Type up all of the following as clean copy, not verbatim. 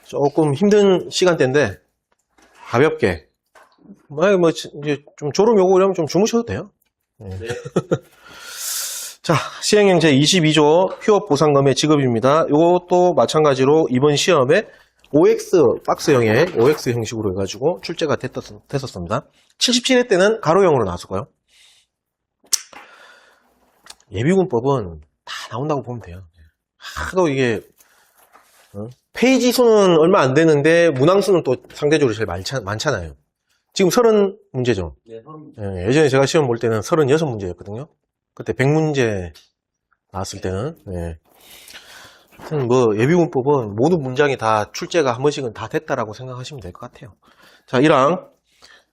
조금 힘든 시간대인데 가볍게 뭐 이제 좀 졸음 오고 이러면 좀 주무셔도 돼요. 네. 자, 시행령 제22조 휴업보상금의 지급입니다. 이것도 마찬가지로 이번 시험에 OX 박스형의 OX 형식으로 해가지고 출제가 됐었습니다. 77회 때는 가로형으로 나왔었고요. 예비군법은 다 나온다고 보면 돼요. 하도 이게 페이지 수는 얼마 안 되는데 문항 수는 또 상대적으로 제일 많잖아요. 지금 30문제죠. 네, 30문제. 예전에 제가 시험 볼 때는 36문제였거든요. 그때 100문제 나왔을 때는. 네. 하여튼 뭐 예비군법은 모든 문장이 다 출제가 한 번씩은 다 됐다라고 생각하시면 될 것 같아요. 자, 1항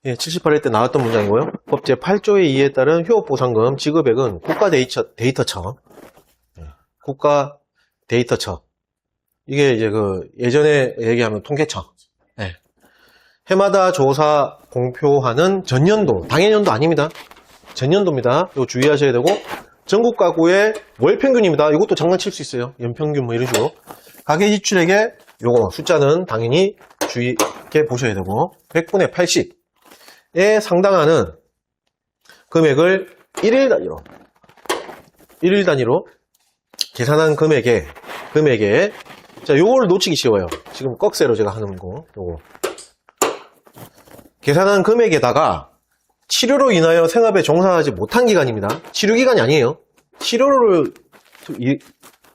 78회 때 나왔던 문장이고요. 법 제8조의 2에 따른 휴업보상금 지급액은 국가데이터처 국가데이터처 이게 이제 예전에 얘기하면 통계처 해마다 조사 공표하는 전년도, 당해년도 아닙니다. 전년도입니다. 이거 주의하셔야 되고, 전국 가구의 월 평균입니다. 이것도 장난칠 수 있어요. 연평균 뭐 이런 식으로. 가계 지출액의 요거 숫자는 당연히 주의 있게 보셔야 되고, 100분의 80에 상당하는 금액을 1일 단위로 계산한 금액에 자, 요걸 놓치기 쉬워요. 지금 꺽쇠로 제가 하는 거, 요거. 계산한 금액에다가 치료로 인하여 생업에 종사하지 못한 기간입니다. 치료기간이 아니에요. 치료를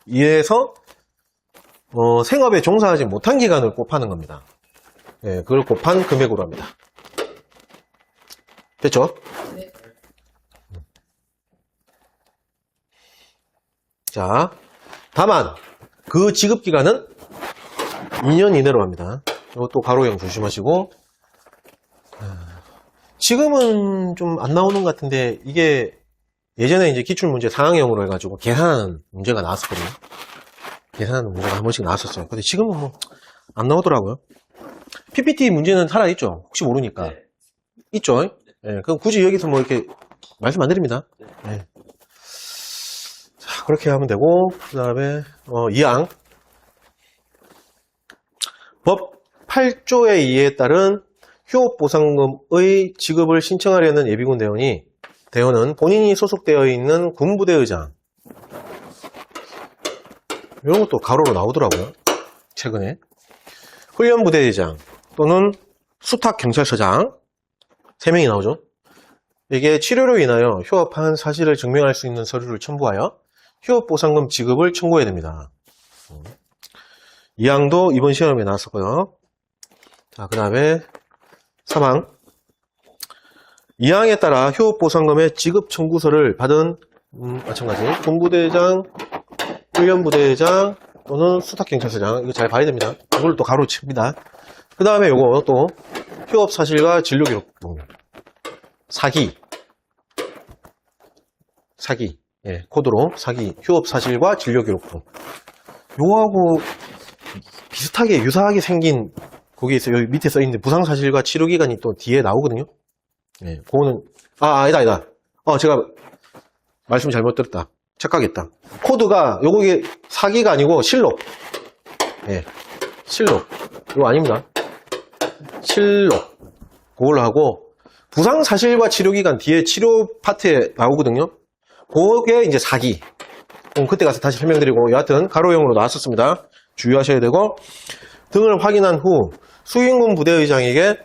위해서 생업에 종사하지 못한 기간을 곱하는 겁니다. 네, 그걸 곱한 금액으로 합니다. 됐죠? 네. 자, 다만 그 지급기간은 2년 이내로 합니다. 이것도 가로형 조심하시고, 지금은 좀 안 나오는 것 같은데 이게 예전에 이제 기출문제 상황형으로 해가지고 계산하는 문제가 나왔었거든요. 계산하는 문제가 한 번씩 나왔었어요. 근데 지금은 뭐 안 나오더라고요. PPT 문제는 살아있죠. 혹시 모르니까. 네. 있죠. 네, 그럼 굳이 여기서 뭐 이렇게 말씀 안 드립니다. 네. 자, 그렇게 하면 되고, 그 다음에 2항 법 8조의 2에 따른 휴업보상금의 지급을 신청하려는 예비군 대원은 본인이 소속되어 있는 군부대의장, 이런 것도 가로로 나오더라고요. 최근에 훈련부대의장 또는 수탁경찰서장 3명이 나오죠. 이게 치료로 인하여 휴업한 사실을 증명할 수 있는 서류를 첨부하여 휴업보상금 지급을 청구해야 됩니다. 이 항도 이번 시험에 나왔었고요. 자, 그 다음에 3항 2항에 따라 휴업보상금의 지급 청구서를 받은 마찬가지 군부대장, 훈련부대장 또는 수탁경찰서장, 이거 잘 봐야 됩니다. 이걸 또 가로 칩니다. 그 다음에 요거 또 휴업사실과 진료기록부 사기 예, 코드로 사기 휴업사실과 진료기록부 요거하고 비슷하게 유사하게 생긴 거기 있어요. 여기 밑에 써있는데 부상사실과 치료기간이 또 뒤에 나오거든요. 예, 그거는 아니다. 제가 말씀 잘못 들었다. 착각했다. 코드가 요게 사기가 아니고 실록. 예, 실록. 이거 아닙니다. 실록. 그걸로 하고 부상사실과 치료기간 뒤에 치료 파트에 나오거든요. 그게 이제 사기. 그때 가서 다시 설명드리고 여하튼 가로형으로 나왔었습니다. 주의하셔야 되고 등을 확인한 후 수행군 부대의장에게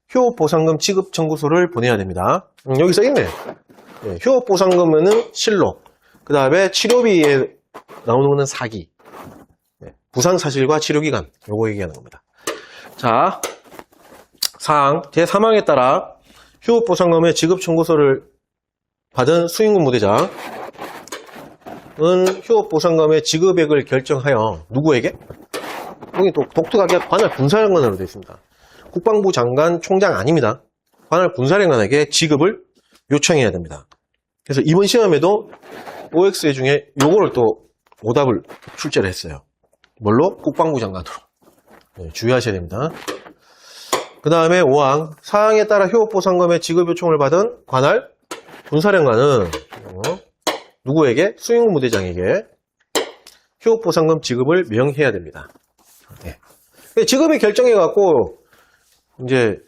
휴업보상금 지급 청구서를 보내야 됩니다. 여기 써있네. 네, 휴업보상금은 실록, 그 다음에 치료비에 나오는 거는 사기, 네, 부상사실과 치료기간 요거 얘기하는 겁니다. 자, 사항 제3항에 따라 휴업보상금의 지급 청구서를 받은 수행군 부대장은 휴업보상금의 지급액을 결정하여 누구에게? 여기 또 독특하게 관할 군사령관으로 되어 있습니다. 국방부 장관 총장 아닙니다. 관할 군사령관에게 지급을 요청해야 됩니다. 그래서 이번 시험에도 OX 중에 요거를 또 오답을 출제를 했어요. 뭘로? 국방부 장관으로. 네, 주의하셔야 됩니다. 그 다음에 5항 사항에 따라 휴업보상금의 지급 요청을 받은 관할 군사령관은 누구에게? 수행군 부대장에게 휴업보상금 지급을 명해야 됩니다. 네. 지급의 결정해갖고, 이제,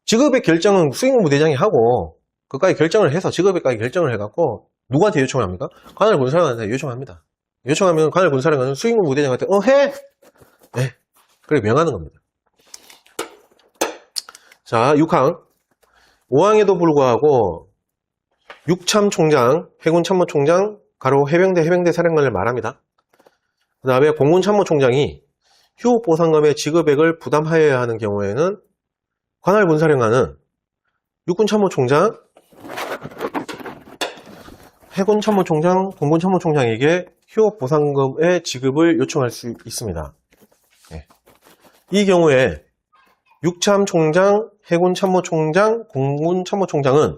지급의 결정은 수행무대장이 하고, 그까지 결정을 해서, 지급에까지 결정을 해갖고, 누구한테 요청을 합니까? 관할군사령관한테 요청합니다. 요청하면 관할군사령관은 수행무대장한테, 해! 네. 그래, 명하는 겁니다. 자, 6항. 5항에도 불구하고, 육참총장, 해군참모총장, 가로 해병대 사령관을 말합니다. 그 다음에 공군참모총장이 휴업보상금의 지급액을 부담하여야 하는 경우에는 관할군사령관은 육군참모총장, 해군참모총장, 공군참모총장에게 휴업보상금의 지급을 요청할 수 있습니다. 네. 이 경우에 육참총장, 해군참모총장, 공군참모총장은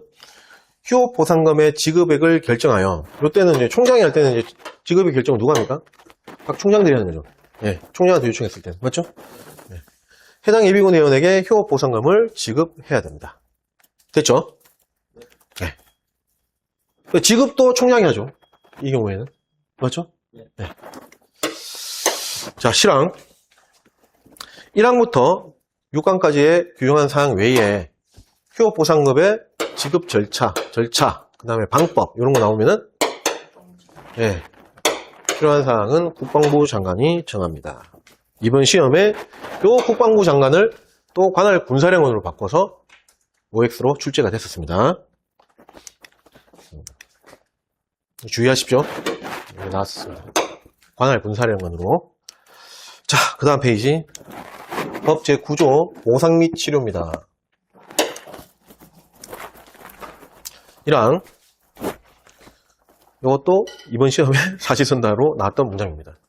휴업보상금의 지급액을 결정하여, 이때는 이제 총장이 할 때는 이제 지급의 결정은 누가 합니까? 각 총장들이 하는 거죠. 네, 총장한테 요청했을 때는. 맞죠? 네. 해당 예비군 회원에게 휴업보상금을 지급해야 됩니다. 됐죠? 네. 지급도 총장이 하죠. 이 경우에는. 맞죠? 네. 자, 실항. 1항부터 6항까지의 규정한 사항 외에 휴업보상금의 지급 절차, 그 다음에 방법, 이런 거 나오면은, 예, 필요한 사항은 국방부 장관이 정합니다. 이번 시험에 요 국방부 장관을 또 관할 군사령관으로 바꿔서 OX로 출제가 됐었습니다. 주의하십시오. 네, 나왔습니다. 관할 군사령관으로. 자, 그 다음 페이지. 법 제9조 보상 및 치료입니다. 1항. 이것도 이번 시험에 사시선다로 나왔던 문장입니다.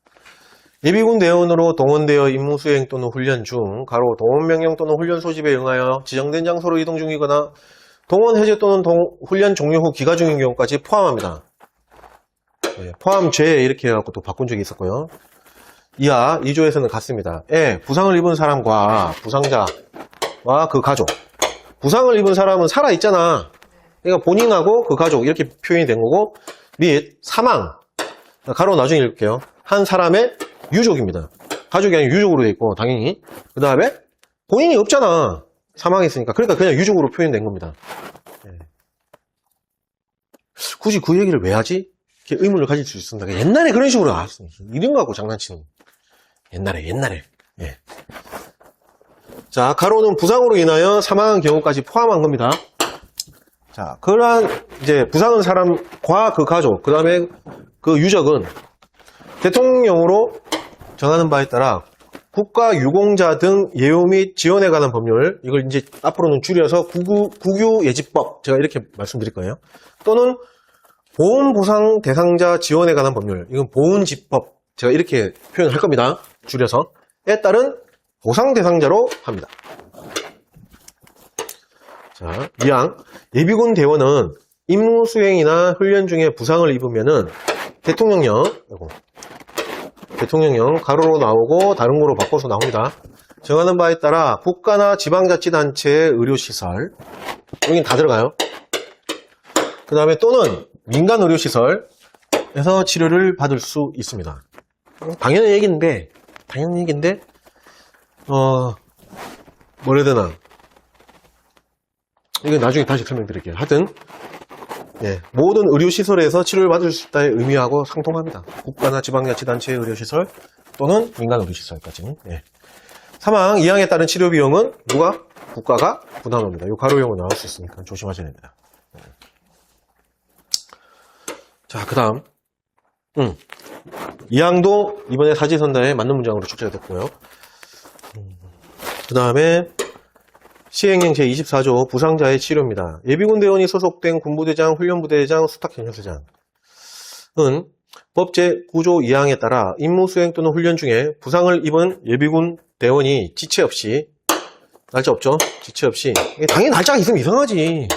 예비군 대원으로 동원되어 임무 수행 또는 훈련 중, 가로 동원명령 또는 훈련 소집에 응하여 지정된 장소로 이동 중이거나 동원 해제 또는 훈련 종료 후 기가 중인 경우까지 포함합니다. 네, 포함죄 이렇게 해갖고 또 바꾼 적이 있었고요. 이하 2조에서는 같습니다. 부상을 입은 사람과 부상자와 그 가족. 부상을 입은 사람은 살아있잖아. 그러니까 본인하고 그 가족 이렇게 표현이 된 거고, 및 사망, 가로 나중에 읽을게요. 한 사람의 유족입니다. 가족이 아니고 유족으로 돼 있고 당연히. 그 다음에 본인이 없잖아. 사망했으니까. 그러니까 그냥 유족으로 표현된 겁니다. 네. 굳이 그 얘기를 왜 하지? 이렇게 의문을 가질 수 있습니다. 옛날에 그런 식으로 나왔어요. 이런 거 갖고 장난치는. 옛날에. 예. 자, 가로는 부상으로 인하여 사망한 경우까지 포함한 겁니다. 자, 그러한 이제 부상한 사람과 그 가족, 그 다음에 그 유족은 대통령령으로 정하는 바에 따라 국가 유공자 등 예우 및 지원에 관한 법률, 이걸 이제 앞으로는 줄여서 국유예지법, 제가 이렇게 말씀드릴 거예요. 또는 보훈보상 대상자 지원에 관한 법률, 이건 보훈지법, 제가 이렇게 표현할 겁니다. 줄여서.에 따른 보상 대상자로 합니다. 자, 2항. 예비군 대원은 임무 수행이나 훈련 중에 부상을 입으면은 대통령령 가로로 나오고 다른 거로 바꿔서 나옵니다. 정하는 바에 따라 국가나 지방자치단체의 의료시설, 여긴 다 들어가요. 그 다음에 또는 민간 의료시설에서 치료를 받을 수 있습니다. 당연한 얘기인데 뭐라 해야 되나, 이건 나중에 다시 설명드릴게요. 하여튼 예, 모든 의료시설에서 치료를 받을 수 있다의 의미하고 상통합니다. 국가나 지방자치단체의 의료시설 또는 민간 의료시설까지. 예. 사망, 2항에 따른 치료 비용은 누가? 국가가 부담합니다. 이 가로용은 나올 수 있으니까 조심하셔야 됩니다. 자, 그 다음 2항도 이번에 사지선다에 맞는 문장으로 출제가 됐고요. 그 다음에 시행령 제24조 부상자의 치료입니다. 예비군 대원이 소속된 군부대장, 훈련부대장, 수탁전혀수장은 법 제9조 2항에 따라 임무 수행 또는 훈련 중에 부상을 입은 예비군 대원이 지체 없이, 날짜 없죠? 지체 없이, 당연히 날짜가 있으면 이상하지.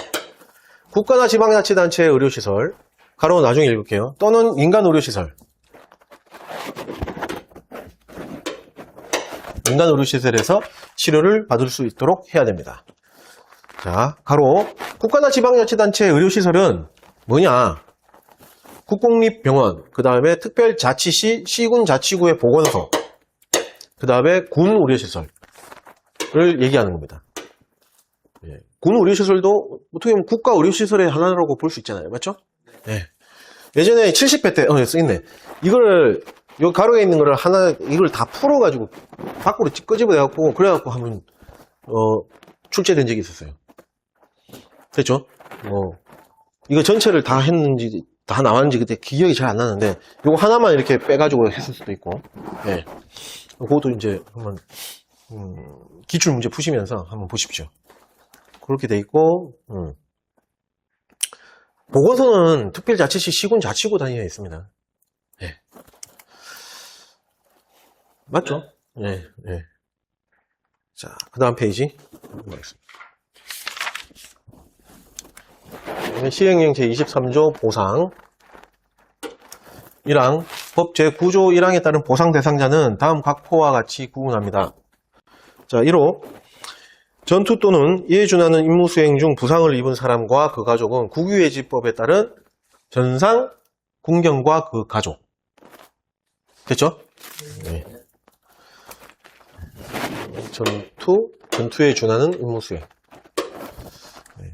국가나 지방자치단체의 의료시설, 가로 나중에 읽을게요. 또는 민간 의료시설, 민간 의료시설에서 치료를 받을 수 있도록 해야 됩니다. 자, 가로 국가나 지방자치단체의 의료시설은 뭐냐? 국공립병원, 그 다음에 특별자치시, 시군자치구의 보건소, 그 다음에 군 의료시설을 얘기하는 겁니다. 예. 군 의료시설도 어떻게 보면 국가 의료시설의 하나라고 볼 수 있잖아요. 맞죠? 예. 예전에 70회 때, 쓰있네. 이걸, 요 가로에 있는 거를 이걸 다 풀어가지고, 밖으로 끄집어내갖고, 그래갖고 한번, 출제된 적이 있었어요. 됐죠? 이거 전체를 다 했는지, 다 나왔는지 그때 기억이 잘 안 나는데, 요거 하나만 이렇게 빼가지고 했을 수도 있고, 예. 그것도 이제 한번, 기출 문제 푸시면서 한번 보십시오. 그렇게 돼 있고, 보건소는 특별자치시 시군자치구 단위에 있습니다. 예. 맞죠? 예, 예. 자, 그 다음 페이지. 시행령 제23조 보상 1항 법 제9조 1항에 따른 보상 대상자는 다음 각호와 같이 구분합니다. 자, 1호 전투 또는 이에 준하는 임무 수행 중 부상을 입은 사람과 그 가족은 국유예지법에 따른 전상, 군경과 그 가족. 됐죠? 네. 전투에 준하는 임무 수행. 네.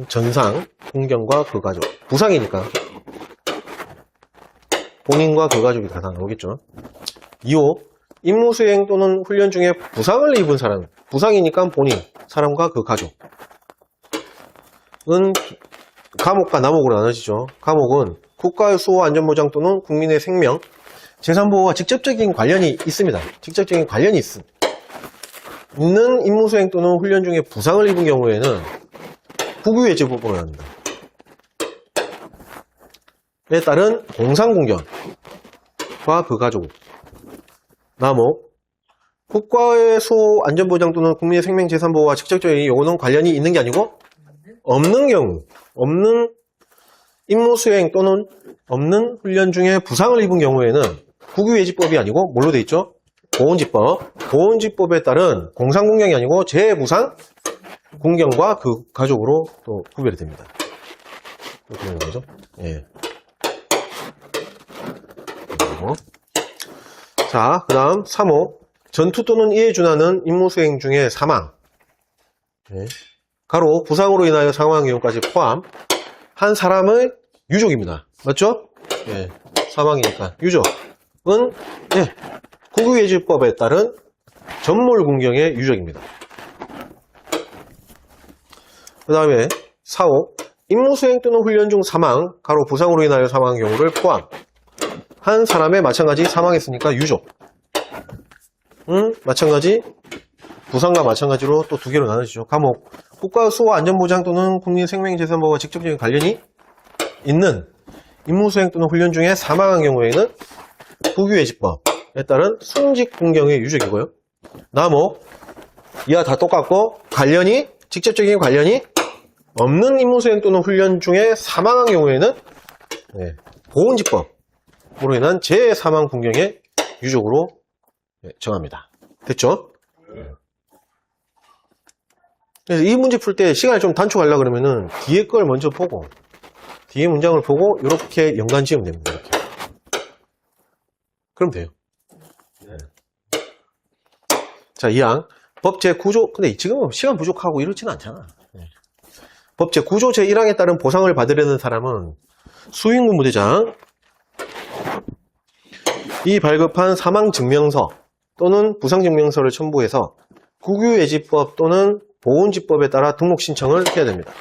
전상, 군경과 그 가족. 부상이니까 본인과 그 가족이 다 나오겠죠. 2호 임무 수행 또는 훈련 중에 부상을 입은 사람, 부상이니까 본인, 사람과 그 가족은 감옥과 남옥으로 나눠지죠. 감옥은 국가의 수호 안전보장 또는 국민의 생명, 재산보호와 직접적인 관련이 있습니다. 직접적인 관련이 있는 임무 수행 또는 훈련 중에 부상을 입은 경우에는 국유예지법으로 합니다. 에 따른 공상공견과 그 가족, 남옥, 국가의 수호 안전보장 또는 국민의 생명 재산보호와 직접적인 요거는 관련이 있는 게 아니고 없는 경우, 없는 임무 수행 또는 없는 훈련 중에 부상을 입은 경우에는 국유예지법이 아니고 뭘로 돼 있죠? 보훈지법. 보훈지법에 따른 공상공경이 아니고 재부상 공경과 그 가족으로 또 구별이 됩니다. 그렇게 되는 거죠. 예. 자, 그 다음 3호 전투 또는 이에 준하는 임무 수행 중에 사망, 네. 가로 부상으로 인하여 사망한 경우까지 포함 한 사람의 유족입니다. 맞죠? 네. 사망이니까 유족은 네. 국유예지법에 따른 전몰군경의 유족입니다. 그 다음에 4호 임무 수행 또는 훈련 중 사망, 가로 부상으로 인하여 사망한 경우를 포함 한 사람의 마찬가지 사망했으니까 유족. 마찬가지 부상과 마찬가지로 또 두 개로 나눠지죠. 감옥. 국가 수호 안전보장 또는 국민 생명재산보호와 직접적인 관련이 있는 임무 수행 또는 훈련 중에 사망한 경우에는 국유예지법에 따른 순직군경의 유족이고요. 남옥. 이와 다 똑같고 직접적인 관련이 없는 임무 수행 또는 훈련 중에 사망한 경우에는 네, 보훈지법으로 인한 재사망 군경의 유족으로 정합니다. 됐죠? 그래서 이 문제 풀 때 시간을 좀 단축하려고 그러면은 뒤에 걸 먼저 보고 뒤에 문장을 보고 이렇게 연관 지으면 됩니다. 이렇게. 그럼 돼요. 네. 자, 2항 법 제9조 근데 지금은 시간 부족하고 이렇지는 않잖아. 네. 법 제9조 제1항에 따른 보상을 받으려는 사람은 수행군 부대장 이 발급한 사망증명서 또는 부상증명서를 첨부해서 국유예지법 또는 보훈지법에 따라 등록 신청을 해야 됩니다.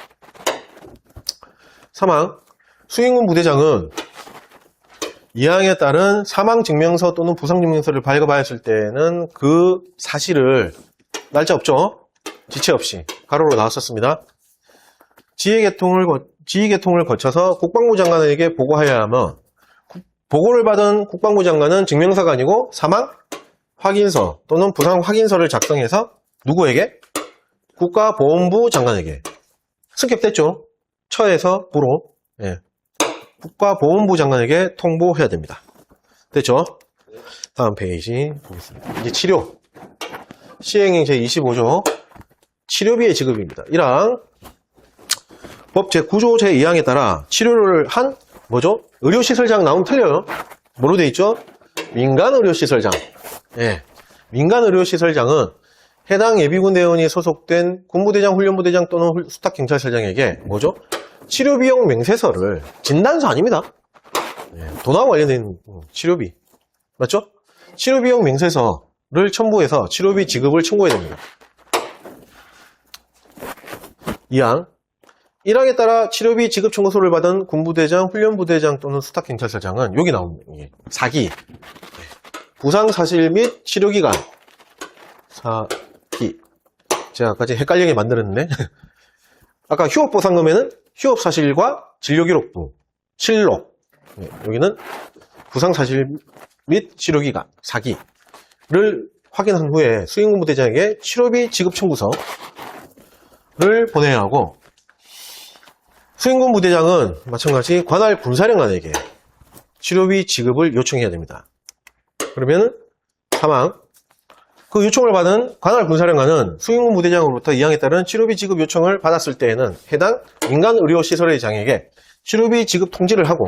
3항 수행군 부대장은 2항에 따른 사망증명서 또는 부상증명서를 발급하였을 때는 그 사실을 날짜 없죠? 지체 없이 가로로 나왔었습니다. 지휘계통을 거쳐서 국방부 장관에게 보고하여야 하며 보고를 받은 국방부 장관은 증명서가 아니고 사망 확인서 또는 부상 확인서를 작성해서 누구에게? 국가보훈부 장관에게. 승격됐죠? 처에서 부로 예. 국가보훈부 장관에게 통보해야 됩니다. 됐죠? 다음 페이지 보겠습니다. 이제 치료. 시행령 제25조 치료비의 지급입니다. 1항 법 제9조 제2항에 따라 치료를 한 뭐죠? 의료시설장 나오면 틀려요. 뭐로 돼 있죠? 민간 의료시설장. 예. 민간의료시설장은 해당 예비군 대원이 소속된 군부대장, 훈련부대장 또는 수탁경찰서장에게 뭐죠? 치료비용 명세서를, 진단서 아닙니다. 돈하고 관련된 치료비. 맞죠? 치료비용 명세서를 첨부해서 치료비 지급을 청구해야 됩니다. 2항 1항에 따라 치료비 지급 청구서를 받은 군부대장, 훈련부대장 또는 수탁경찰서장은 여기 나옵니다. 사기, 부상사실 및 치료기간, 사기. 제가 아까 헷갈리게 만들었는데 아까 휴업보상금에는 휴업사실과 진료기록부, 실록, 여기는 부상사실 및 치료기간, 사기를 확인한 후에 수행군부대장에게 치료비 지급 청구서를 보내야 하고, 수행군부대장은 마찬가지 관할 군사령관에게 치료비 지급을 요청해야 됩니다. 그러면 3항 그 요청을 받은 관할 군사령관은 수행군부대장으로부터 2항에 따른 치료비 지급 요청을 받았을 때에는 해당 민간의료시설의 장에게 치료비 지급 통지를 하고,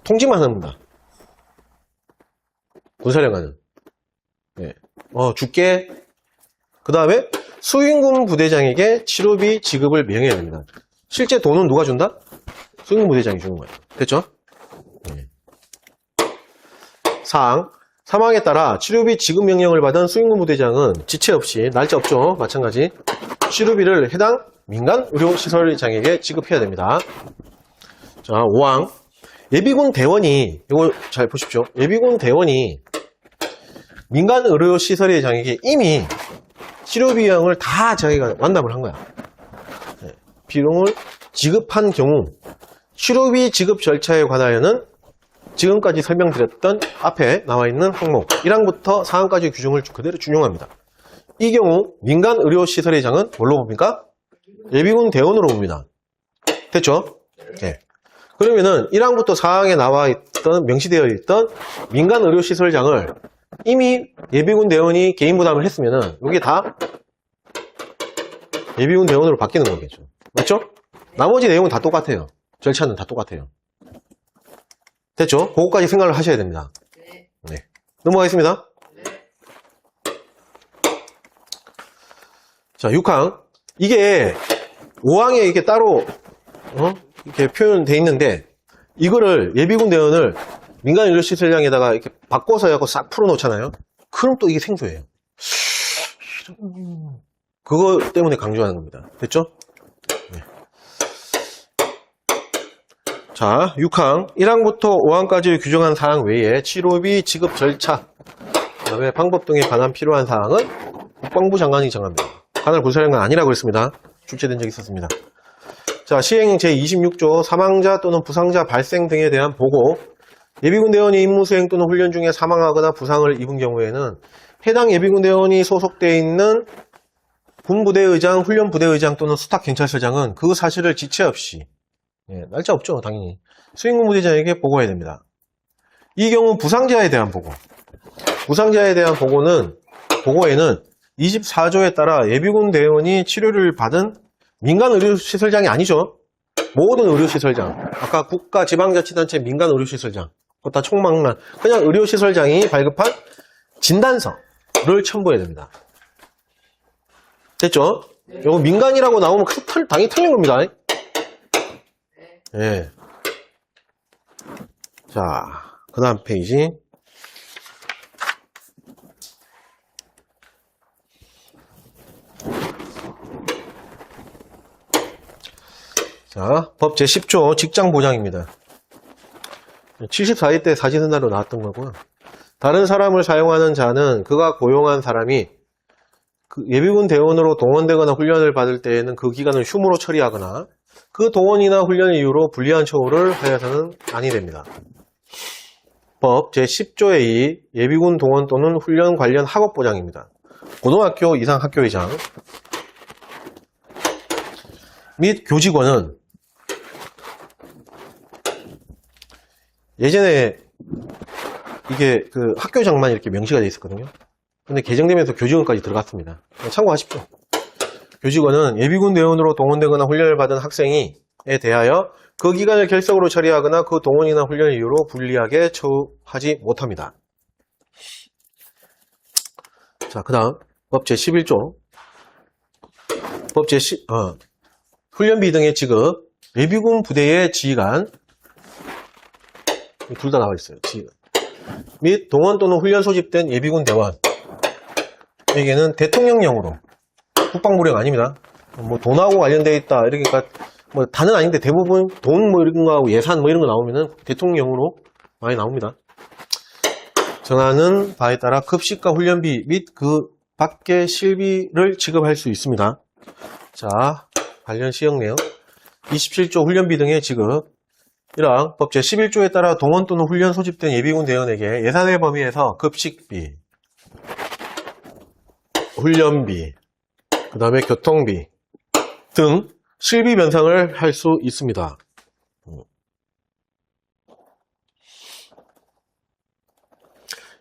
통지만 합니다. 군사령관은 줄게. 그 다음에 수행군 부대장에게 치료비 지급을 명해야 됩니다. 실제 돈은 누가 준다? 수행군 부대장이 주는 거예요. 됐죠? 4항 3항에 따라 치료비 지급 명령을 받은 수행군 부대장은 지체 없이, 날짜 없죠? 마찬가지 치료비를 해당 민간의료시설장에게 지급해야 됩니다. 자, 5항 예비군 대원이, 이거 잘 보십시오. 예비군 대원이 민간의료시설의 장에게 이미 치료비용을 다 자기가 완납을 한 거야. 비용을 지급한 경우 치료비 지급 절차에 관하여는 지금까지 설명드렸던 앞에 나와 있는 항목 1항부터 4항까지 규정을 그대로 준용합니다. 이 경우 민간의료시설의 장은 뭘로 봅니까? 예비군 대원으로 봅니다. 됐죠? 네. 그러면은 1항부터 4항에 나와 있던, 명시되어 있던 민간의료시설장을 이미 예비군 대원이 개인 부담을 했으면은 이게 다 예비군 대원으로 바뀌는 거겠죠. 맞죠? 나머지 내용은 다 똑같아요. 절차는 다 똑같아요. 됐죠? 그거까지 생각을 하셔야 됩니다. 네. 넘어가겠습니다. 자, 6항. 이게 5항에 이렇게 따로 이렇게 표현되어 있는데, 이거를 예비군 대원을 민간의료시설장에다가 이렇게 바꿔서 하고 싹 풀어놓잖아요. 그럼 또 이게 생소해요. 그거 때문에 강조하는 겁니다. 됐죠? 네. 자, 6항 1항부터 5항까지 규정한 사항 외에 치료비 지급 절차, 그다음에 방법 등에 관한 필요한 사항은 국방부 장관이 정합니다. 관할 군사령관 아니라고 했습니다. 출제된 적이 있었습니다. 자, 시행 제26조 사망자 또는 부상자 발생 등에 대한 보고, 예비군 대원이 임무 수행 또는 훈련 중에 사망하거나 부상을 입은 경우에는 해당 예비군 대원이 소속되어 있는 군부대의장, 훈련부대의장 또는 수탁경찰서장은 그 사실을 지체 없이, 날짜 없죠, 당연히, 수행군부대장에게 보고해야 됩니다. 이 경우 부상자에 대한 보고, 부상자에 대한 보고에는 24조에 따라 예비군 대원이 치료를 받은 민간의료시설장이 아니죠. 모든 의료시설장, 아까 국가지방자치단체 민간의료시설장, 그거 다 총망란, 그냥 의료시설장이 발급한 진단서를 첨부해야 됩니다. 됐죠? 이거 민간이라고 나오면 당연히 틀린 겁니다. 네. 자, 그 다음 페이지. 자, 법 제10조 직장보장입니다. 74회 때 사진은하로 나왔던 거고요. 다른 사람을 사용하는 자는 그가 고용한 사람이 그 예비군 대원으로 동원되거나 훈련을 받을 때에는 그 기간을 휴무로 처리하거나 그 동원이나 훈련 이유로 불리한 처우를 하여서는 아니 됩니다. 법 제10조의 2 예비군 동원 또는 훈련 관련 학업보장입니다. 고등학교 이상 학교의장 및 교직원은 예전에 이게 그 학교장만 이렇게 명시가 되어 있었거든요. 근데 개정되면서 교직원까지 들어갔습니다. 참고하십시오. 교직원은 예비군 대원으로 동원되거나 훈련을 받은 학생에 대하여 그 기간을 결석으로 처리하거나 그 동원이나 훈련 이유로 불리하게 처우하지 못합니다. 자, 그 다음, 법 제11조. 훈련비 등의 지급, 예비군 부대의 지휘관, 둘 다 나와 있어요. 지휘관. 및 동원 또는 훈련 소집된 예비군 대원. 여기에는 대통령령으로, 국방부령 아닙니다. 뭐 돈하고 관련되어 있다. 이러니까 뭐 다는 아닌데 대부분 돈 뭐 이런 거하고 예산 뭐 이런 거 나오면은 대통령령으로 많이 나옵니다. 정하는 바에 따라 급식과 훈련비 및 그 밖의 실비를 지급할 수 있습니다. 자, 관련 시행 내용 27조 훈련비 등의 지급 1항 법 제11조에 따라 동원 또는 훈련 소집된 예비군 대원에게 예산의 범위에서 급식비, 훈련비, 그 다음에 교통비 등 실비 변상을 할 수 있습니다.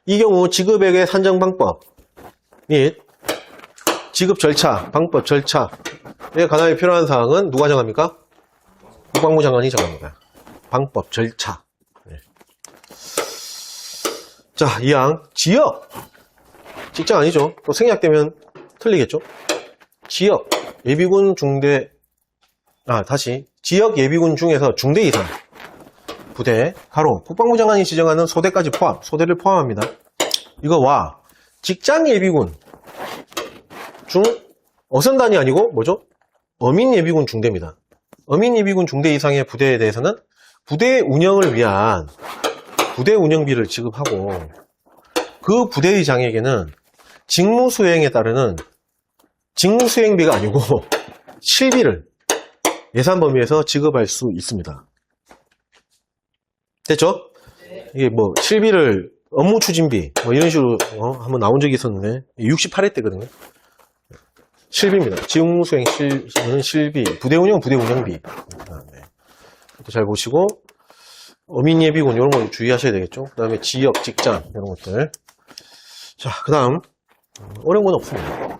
이 경우 지급액의 산정 방법 및 지급 절차, 방법 절차에 관하여 필요한 사항은 누가 정합니까? 국방부 장관이 정합니다. 방법 절차. 네. 자, 2항 지역. 직장 아니죠. 또 생략되면 틀리겠죠. 지역 예비군 중대 지역 예비군 중에서 중대 이상 부대 가로 국방부 장관이 지정하는 소대까지 포함, 소대를 포함합니다. 이거와 직장 예비군 중 어선단이 아니고 뭐죠? 어민 예비군 중대입니다. 어민 예비군 중대 이상의 부대에 대해서는 부대 운영을 위한 부대 운영비를 지급하고 그 부대의장에게는 직무 수행에 따르는 직무 수행비가 아니고 실비를 예산 범위에서 지급할 수 있습니다. 됐죠? 이게 뭐 실비를 업무 추진비 뭐 이런 식으로 한번 나온 적이 있었는데 68회 때거든요. 실비입니다. 직무 수행 실비, 부대 운영, 부대 운영비. 네. 이것도 잘 보시고 어민 예비군 이런 거 주의하셔야 되겠죠. 그 다음에 지역, 직장 이런 것들. 자, 그 다음 어려운 건 없습니다.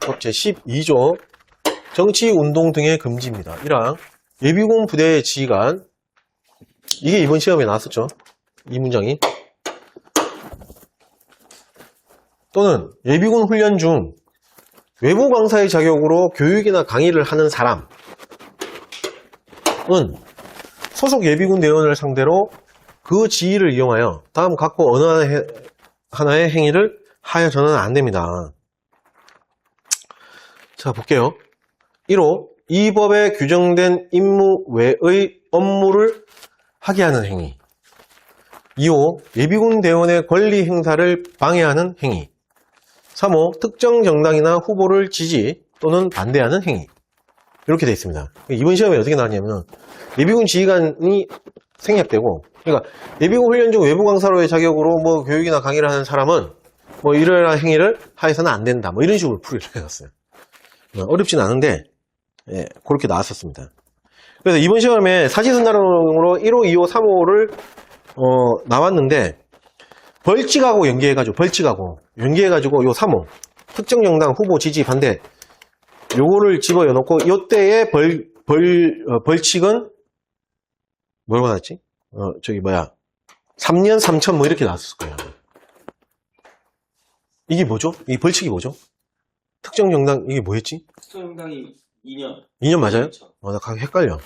법 제12조 정치, 운동 등의 금지입니다. 1항 예비군 부대의 지휘관. 이게 이번 시험에 나왔었죠. 이 문장이. 또는 예비군 훈련 중 외부 강사의 자격으로 교육이나 강의를 하는 사람은 소속 예비군 대원을 상대로 그 지위를 이용하여 다음 각호 어느 하나의 행위를 하여서는 안 됩니다. 자, 볼게요. 1호 이 법에 규정된 임무 외의 업무를 하게 하는 행위. 2호 예비군 대원의 권리 행사를 방해하는 행위. 3호 특정 정당이나 후보를 지지 또는 반대하는 행위. 이렇게 되어 있습니다. 이번 시험에 어떻게 나왔냐면 예비군 지휘관이 생략되고, 그러니까 예비군 훈련 중 외부 강사로의 자격으로 뭐 교육이나 강의를 하는 사람은 뭐 이러한 행위를 하여서는 안 된다. 뭐 이런 식으로 풀이를 해놨어요. 어렵진 않은데 그렇게 나왔었습니다. 그래서 이번 시험에 사지선다령으로 1호, 2호, 3호를 나왔는데 벌칙하고 연계해가지고 요 3호 특정 정당 후보 지지 반대 요거를 집어넣고 요때의 벌칙은 뭐라고 나왔지? 3년 3천 뭐 이렇게 나왔을 거예요. 이게 뭐죠? 이 벌칙이 뭐죠? 특정 정당 이게 뭐였지? 특정 정당이 2년. 2년 맞아요? 나 헷갈려.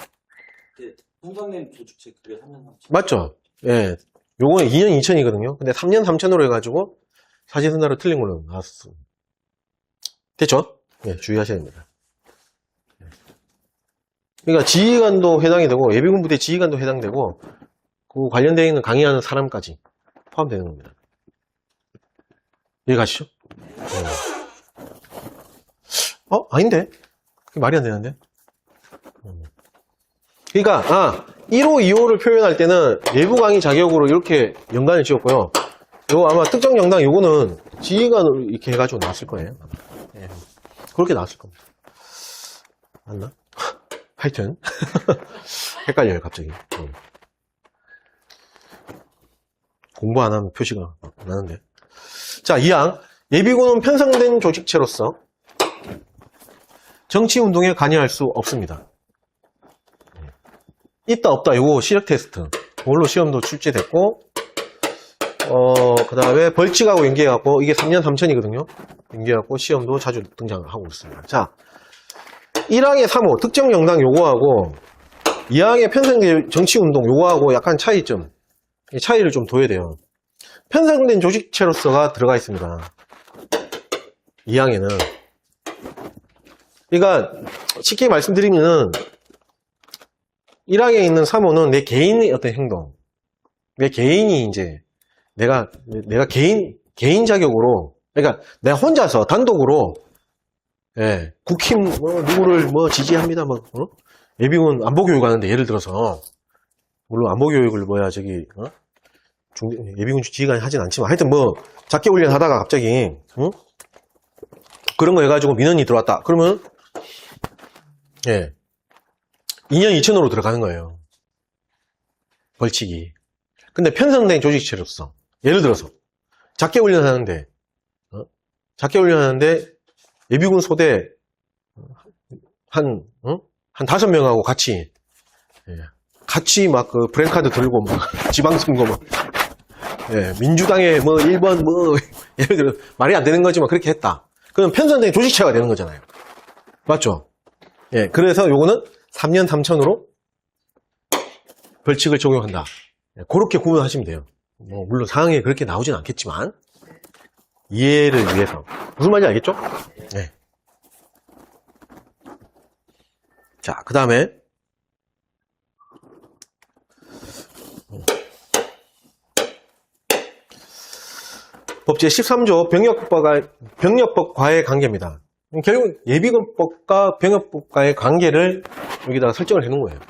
통상된 조직책 그게 3년 3천. 맞죠? 예. 요거는 2년 2천이거든요. 근데 3년 3천으로 해가지고 사지선다로 틀린 걸로 나왔어. 됐죠? 예, 주의하셔야 됩니다. 그러니까 지휘관도 해당이 되고 예비군 부대 지휘관도 해당되고 그 관련되어 있는 강의하는 사람까지 포함되는 겁니다. 이해 가시죠? 아닌데? 그게 말이 안 되는데? 그러니까 1호, 2호를 표현할 때는 내부 강의 자격으로 이렇게 연관을 지었고요. 요거 아마 특정 정당 요거는 지휘관으로 이렇게 해가지고 나왔을 거예요. 예. 그렇게 나왔을 겁니다. 맞나? 하여튼 헷갈려요 갑자기. 공부 안 하면 표시가 나는데. 자, 2항 예비군은 편성된 조직체로서 정치운동에 관여할 수 없습니다. 있다 없다 요거 시력 테스트 그걸로 시험도 출제됐고 그 다음에 벌칙하고 연계해갖고, 이게 3년 3천이거든요. 연계해갖고 시험도 자주 등장하고 있습니다. 자, 1항의 3호, 특정 정당 요거하고, 2항의 편성된 정치운동 요거하고 약간 차이점, 이 차이를 좀 둬야 돼요. 편성된 조직체로서가 들어가 있습니다. 2항에는. 그러니까, 쉽게 말씀드리면은, 1항에 있는 3호는 내 개인의 어떤 행동, 내 개인이 이제, 내가 개인 자격으로, 그러니까 내가 혼자서 단독으로, 예, 국힘 누구를 지지합니다, 예비군 안보교육 하는데 예를 들어서, 물론 안보교육을 예비군 지휘관이 하진 않지만, 하여튼 작게 훈련 하다가 갑자기, 그런 거 해가지고 민원이 들어왔다. 그러면, 예, 2년 2천으로 들어가는 거예요. 벌칙이. 근데 편성된 조직체로서, 예를 들어서, 작게 훈련하는데, 예비군 소대, 한 5명하고 같이 브랜카드 들고, 지방선거, 예, 민주당의 1번, 예를 들어, 말이 안 되는 거지만 그렇게 했다. 그럼 편성된 조직체가 되는 거잖아요. 맞죠? 예, 그래서 요거는 3년 3천으로 벌칙을 적용한다. 예, 그렇게 구분하시면 돼요. 물론 상황에 그렇게 나오진 않겠지만, 이해를 위해서. 무슨 말인지 알겠죠? 네. 자, 그 다음에, 법 제13조 병력법과의 관계입니다. 결국 예비군법과 병력법과의 관계를 여기다가 설정을 해놓은 거예요.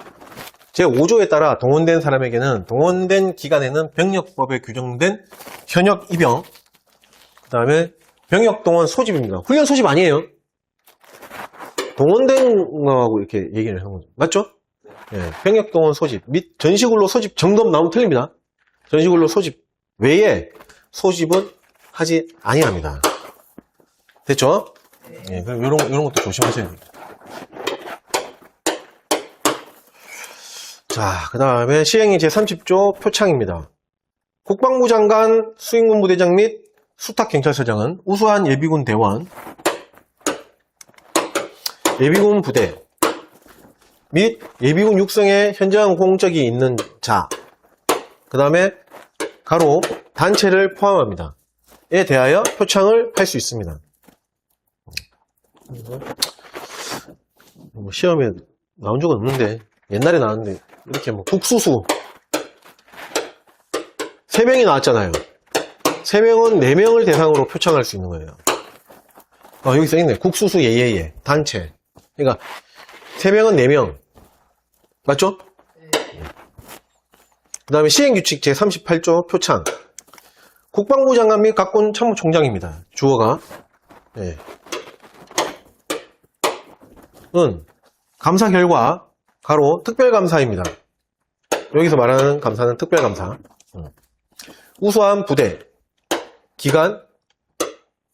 제5조에 따라 동원된 사람에게는 동원된 기간에는 병력법에 규정된 현역 입영, 그 다음에 병력동원 소집입니다. 훈련 소집 아니에요. 동원된 거하고 이렇게 얘기를 하는 거죠. 맞죠? 예, 병력동원 소집 및 전시군로 소집 점검 나오면 틀립니다. 전시군로 소집 외에 소집은 하지 아니합니다. 됐죠? 예, 이런 것도 조심하셔야 돼요. 자, 그 다음에 시행령 제30조 표창입니다. 국방부 장관, 수행군 부대장 및 수탁경찰서장은 우수한 예비군 대원, 예비군 부대 및 예비군 육성에 현장 공적이 있는 자, 그 다음에 가로 단체를 포함합니다. 에 대하여 표창을 할 수 있습니다. 시험에 나온 적은 없는데 옛날에 나왔는데 이렇게 국수수 3명이 나왔잖아요. 3명은 4명을 대상으로 표창할 수 있는 거예요. 여기 써있네. 국수수 예예예 단체. 그러니까 3명은 4명 맞죠? 그 다음에 시행규칙 제38조 표창. 국방부 장관 및 각군 참모총장입니다. 주어가 은 감사 결과 가로 특별감사입니다. 여기서 말하는 감사는 특별감사. 우수한 부대, 기관,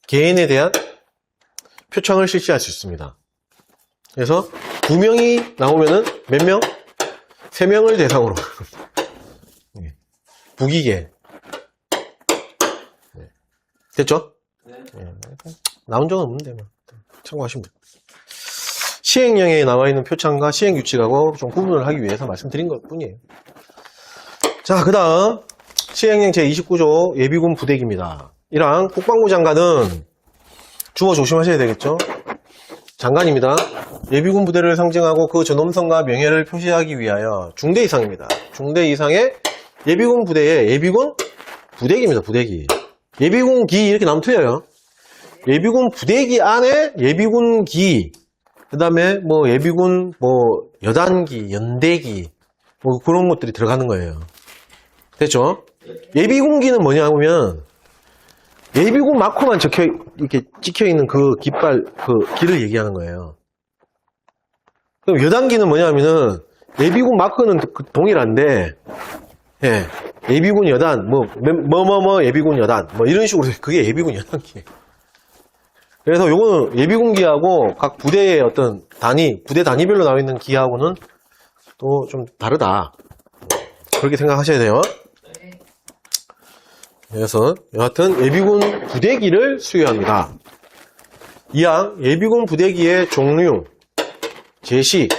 개인에 대한 표창을 실시할 수 있습니다. 그래서 2명이 나오면은 몇 명? 3명을 대상으로 부기계. 됐죠? 네. 나온 적은 없는데 참고하시면 돼요. 시행령에 나와 있는 표창과 시행규칙하고 좀 구분을 하기 위해서 말씀드린 것 뿐이에요. 자, 그 다음 시행령 제29조 예비군 부대기입니다. 이랑 국방부 장관은 주어 조심하셔야 되겠죠? 장관입니다. 예비군 부대를 상징하고 그 전엄성과 명예를 표시하기 위하여 중대 이상입니다. 중대 이상의 예비군 부대에 예비군 부대기입니다. 부대기. 예비군기 이렇게 나오면 틀려요. 예비군 부대기 안에 예비군기, 그 다음에 예비군 여단기, 연대기 그런 것들이 들어가는 거예요. 됐죠? 예비군기는 뭐냐면 예비군 마커만 이렇게 찍혀 있는 그 깃발 기를 얘기하는 거예요. 그럼 여단기는 뭐냐면은 예비군 마커는 동일한데 예, 예비군 여단 예비군 여단 이런 식으로 그게 예비군 여단기. 그래서 요거는 예비군기하고 각 부대의 어떤 부대 단위별로 나와 있는 기하고는 또 좀 다르다. 그렇게 생각하셔야 돼요. 그래서 여하튼 예비군 부대기를 수여합니다. 이항 예비군 부대기의 종류, 제식,